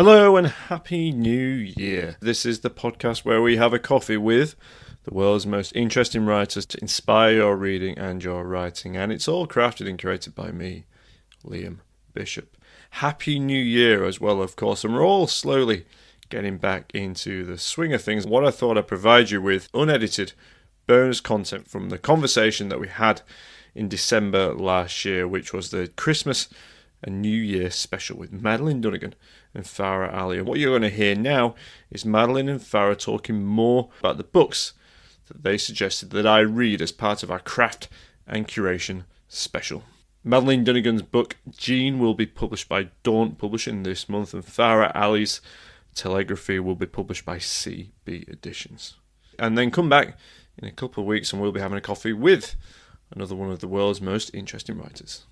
Hello and Happy New Year. This is the podcast where we have a coffee with the world's most interesting writers to inspire your reading and your writing. And it's all crafted and curated by me, Liam Bishop. Happy New Year as well, of course. And we're all slowly getting back into the swing of things. What I thought I'd provide you with unedited bonus content from the conversation that we had in December last year, which was the Christmas and New Year special with Madeleine Dunnigan and Farah Ali. And what you're going to hear now is Madeleine and Farah talking more about the books that they suggested that I read as part of our craft and curation special. Madeleine Dunnigan's book Jean will be published by Daunt Publishing this month, and Farah Ali's Telegraphy will be published by CB Editions. And then come back in a couple of weeks and we'll be having a coffee with another one of the world's most interesting writers.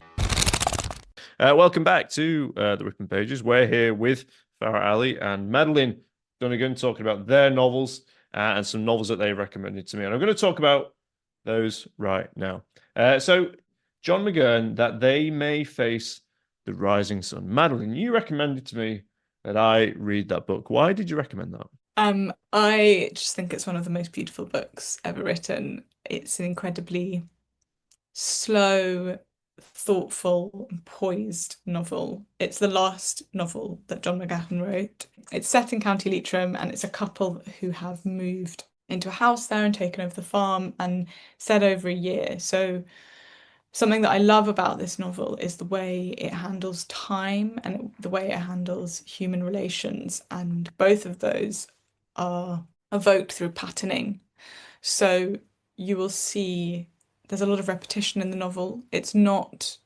Welcome back to the Ripping Pages. We're here with Farah Ali and Madeleine Dunnigan talking about their novels and some novels that they recommended to me. And I'm going to talk about those right now. So, John McGurn, That They May Face the Rising Sun. Madeleine, you recommended to me that I read that book. Why did you recommend that? I just think it's one of the most beautiful books ever written. It's an incredibly slow, thoughtful, and poised novel. It's the last novel that John McGahern wrote. It's set in County Leitrim, and it's a couple who have moved into a house there and taken over the farm and set over a year. So something that I love about this novel is the way it handles time and the way it handles human relations, and both of those are evoked through patterning. So you will see there's a lot of repetition in the novel. It's not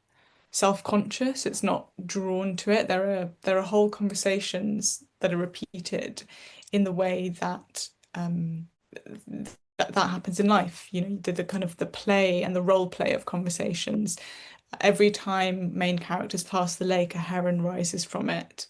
self-conscious, it's not drawn to it. There are whole conversations that are repeated in the way that that happens in life. You know, the kind of the play and the role play of conversations. Every time main characters pass the lake, a heron rises from it.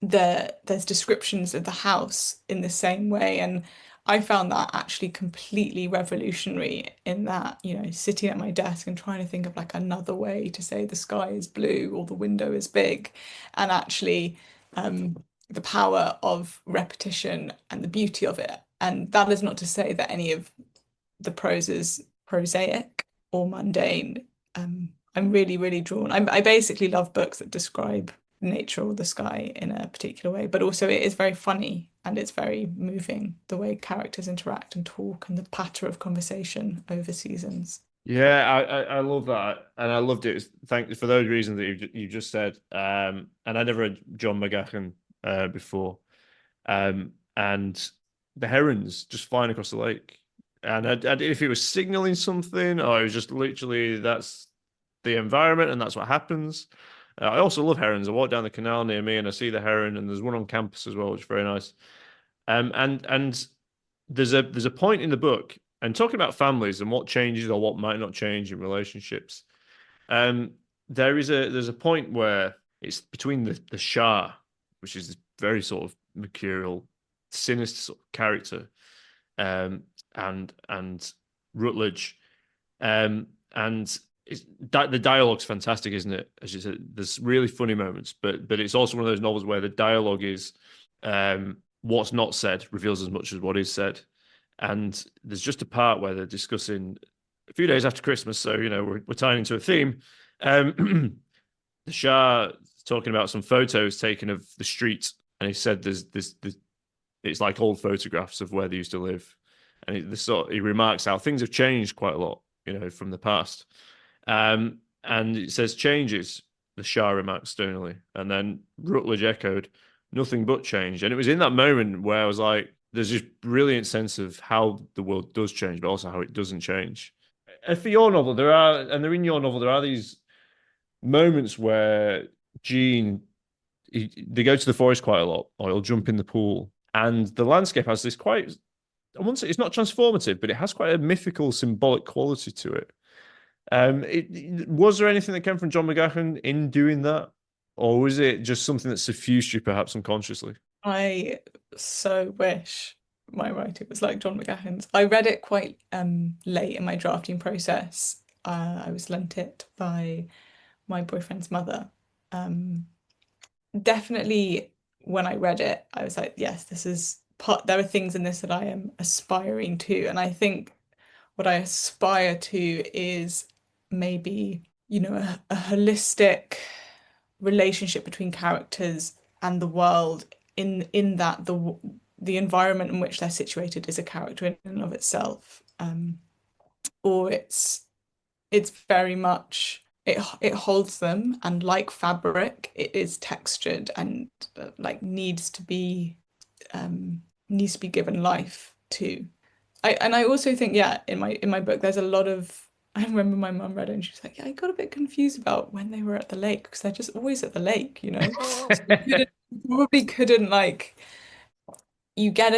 There's descriptions of the house in the same way, and I found that actually completely revolutionary in that, you know, sitting at my desk and trying to think of like another way to say the sky is blue or the window is big, and actually the power of repetition and the beauty of it. And that is not to say that any of the prose is prosaic or mundane. I'm really, really drawn. I basically love books that describe nature or the sky in a particular way, but also it is very funny and it's very moving the way characters interact and talk and the patter of conversation over seasons. Yeah, I love that, and I loved it. Thank for those reasons that you just said. And I never read John McGahern before, and the herons just flying across the lake, and I didn't know if it was signaling something or it was just literally that's the environment and that's what happens. I also love herons. I walk down the canal near me and I see the heron, and there's one on campus as well, which is very nice. And there's a point in the book, and talking about families and what changes or what might not change in relationships. Um, there's a point where it's between the Shah, which is this very sort of mercurial, sinister sort of character, and Rutledge, and the dialogue's fantastic, isn't it? As you said, there's really funny moments, but it's also one of those novels where the dialogue is what's not said reveals as much as what is said. And there's just a part where they're discussing a few days after Christmas, so you know we're tying into a theme. The Shah talking about some photos taken of the street, and he said there's this it's like old photographs of where they used to live, and he remarks how things have changed quite a lot, you know, from the past. And it says changes, the Shah remarked stonily. And then Rutledge echoed, nothing but change. And it was in that moment where I was like, there's this brilliant sense of how the world does change, but also how it doesn't change. And for your novel, there are these moments where Jean, they go to the forest quite a lot, or he'll jump in the pool. And the landscape has this quite, I wouldn't say it's not transformative, but it has quite a mythical, symbolic quality to it. Was there anything that came from John McGahern in doing that, or was it just something that suffused you, perhaps unconsciously? I so wish my writing was like John McGahern's. I read it quite late in my drafting process. I was lent it by my boyfriend's mother. Um, definitely when I read it, I was like, yes, this is part, there are things in this that I am aspiring to. And I think what I aspire to is maybe, a holistic relationship between characters and the world in that the environment in which they're situated is a character in and of itself. Or it's very much it holds them, and like fabric, it is textured and like needs to be given life to. I also think, yeah, in my book there's a lot of I remember my mum read it and she was like, yeah, I got a bit confused about when they were at the lake because they're just always at the lake, you know. So you probably couldn't like you get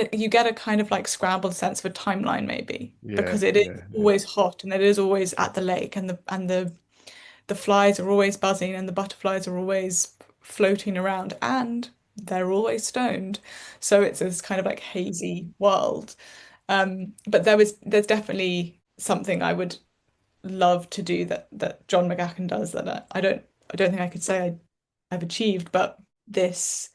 a kind of like scrambled sense of a timeline maybe Yeah, because it is yeah, yeah. always hot and it is always at the lake and the flies are always buzzing and the butterflies are always floating around and they're always stoned. So it's this kind of like hazy world. But there's definitely something I would love to do that John McGahern does that I don't think I could say I've achieved, but these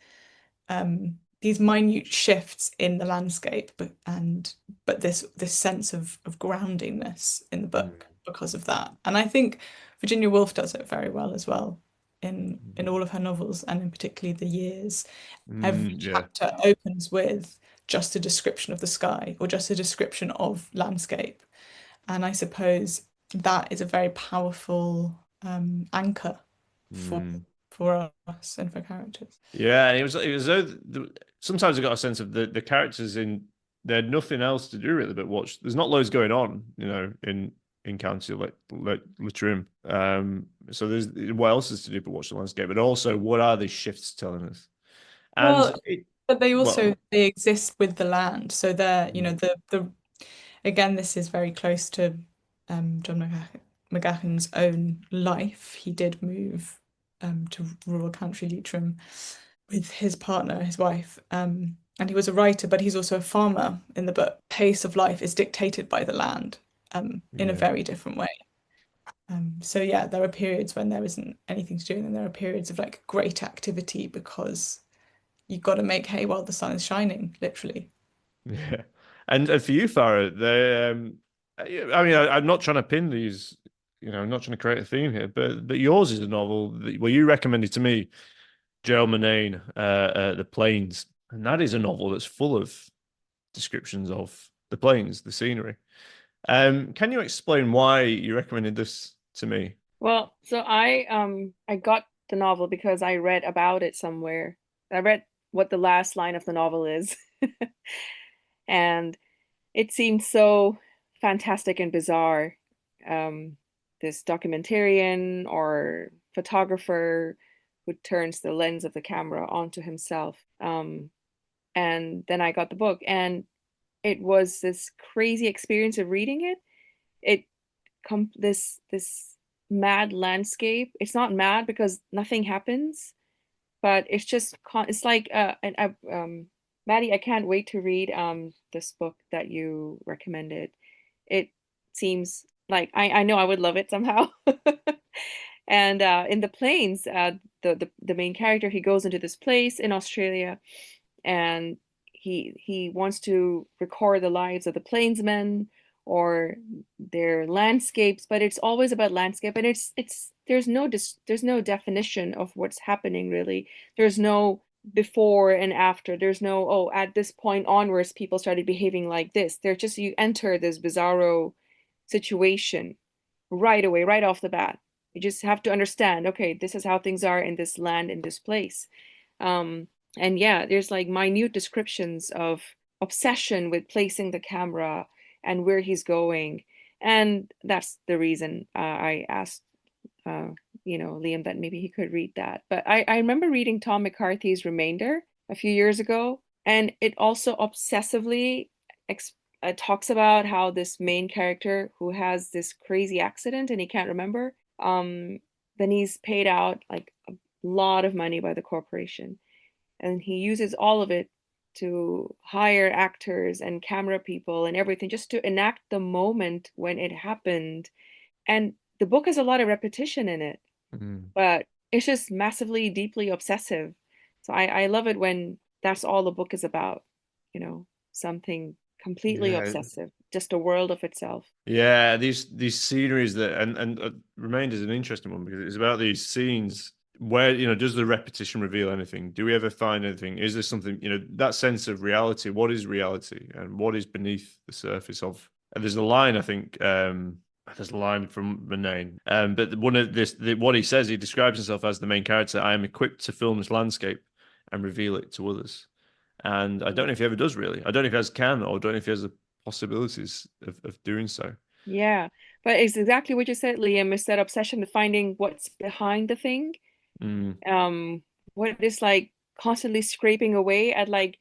minute shifts in the landscape, but this sense of groundingness in the book Mm, because of that. And I think Virginia Woolf does it very well as well in mm, all of her novels, and in particularly The Years. Every yeah. chapter opens with just a description of the sky or just a description of landscape. And I suppose that is a very powerful anchor for Mm. for us and for characters. Yeah, and it was though sometimes I got a sense of the characters in they had nothing else to do really but watch. There's not loads going on, in County like Leitrim. So there's what else is to do but watch the landscape, but also what are these shifts telling us? And Well, but they well, also they exist with the land. So they're, mm, the again, this is very close to John McGahern's own life. He did move to rural country Leitrim with his partner, his wife. And he was a writer, but he's also a farmer in the book. Pace of life is dictated by the land in a yeah. very different way. So yeah, there are periods when there isn't anything to do, and then there are periods of like great activity because you've got to make hay while the sun is shining, literally. Yeah. And for you, Farah, I'm not trying to pin these, I'm not trying to create a theme here, but yours is a novel that, well, you recommended to me, Joe Manane, The Plains, and that is a novel that's full of descriptions of the plains, the scenery. Can you explain why you recommended this to me? Well, so I got the novel because I read about it somewhere. I read what the last line of the novel is. And it seemed so fantastic and bizarre. Um, this documentarian or photographer who turns the lens of the camera onto himself. And then I got the book, and it was this crazy experience of reading it. It this mad landscape. It's not mad because nothing happens, but it's just it's like Maddie, I can't wait to read this book that you recommended. It seems like I know I would love it somehow. And in the plains, the main character, he goes into this place in Australia, and he wants to record the lives of the plainsmen or their landscapes, but it's always about landscape, and it's there's no definition of what's happening really. There's no before and after. There's no, oh, at this point onwards people started behaving like this. They're just, you enter this bizarro situation right away, right off the bat. You just have to understand, okay, this is how things are in this land, in this place. um and yeah, there's like minute descriptions of obsession with placing the camera and where he's going. And that's the reason I asked, uh, Liam, that maybe he could read that. But I remember reading Tom McCarthy's Remainder a few years ago, and it also obsessively talks about how this main character who has this crazy accident and he can't remember, then he's paid out like a lot of money by the corporation, and he uses all of it to hire actors and camera people and everything just to enact the moment when it happened. And the book has a lot of repetition in it, Mm. but it's just massively, deeply obsessive. So I love it when that's all the book is about, you know, something completely Yeah, obsessive, just a world of itself. yeah. These sceneries that and Remained is an interesting one because it's about these scenes where does the repetition reveal anything? Do we ever find anything? Is there something that sense of reality? What is reality and what is beneath the surface of? And there's a line I think. There's a line from Renane, but one of what he says, he describes himself as the main character. I am equipped to film this landscape and reveal it to others. And I don't know if he ever does really. I don't know if he has can or don't know if he has the possibilities of doing so. Yeah, but it's exactly what you said, Liam, is that obsession to finding what's behind the thing. Mm. What is like constantly scraping away at like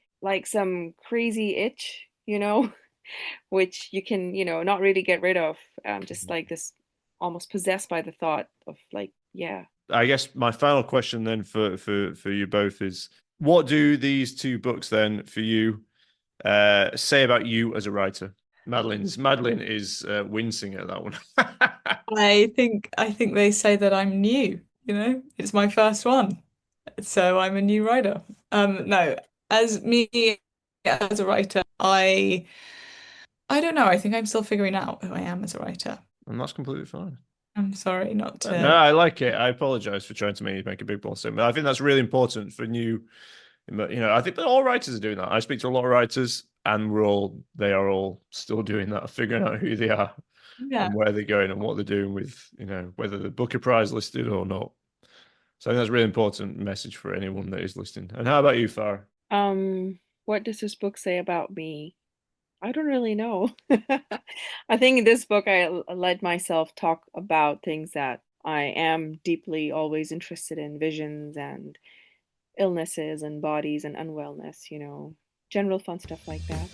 some crazy itch, you know, which you can, you know, not really get rid of. Just like this almost possessed by the thought of like, yeah. I guess my final question then for you both is, what do these two books then for you say about you as a writer? Madeline is wincing at that one. I think they say that I'm new, It's my first one. So I'm a new writer. No, as me as a writer, I don't know. I think I'm still figuring out who I am as a writer. And that's completely fine. I'm sorry not No, to. I like it. I apologize for trying to make a big ball statement. I think that's really important for new. I think that all writers are doing that. I speak to a lot of writers, and they are all still doing that, figuring out who they are Yeah. and where they're going and what they're doing with, whether the Booker Prize listed or not. So I think that's a really important message for anyone that is listening. And how about you, Farah? What does this book say about me? I don't really know. I think in this book I let myself talk about things that I am deeply always interested in, visions and illnesses and bodies and unwellness, you know, general fun stuff like that.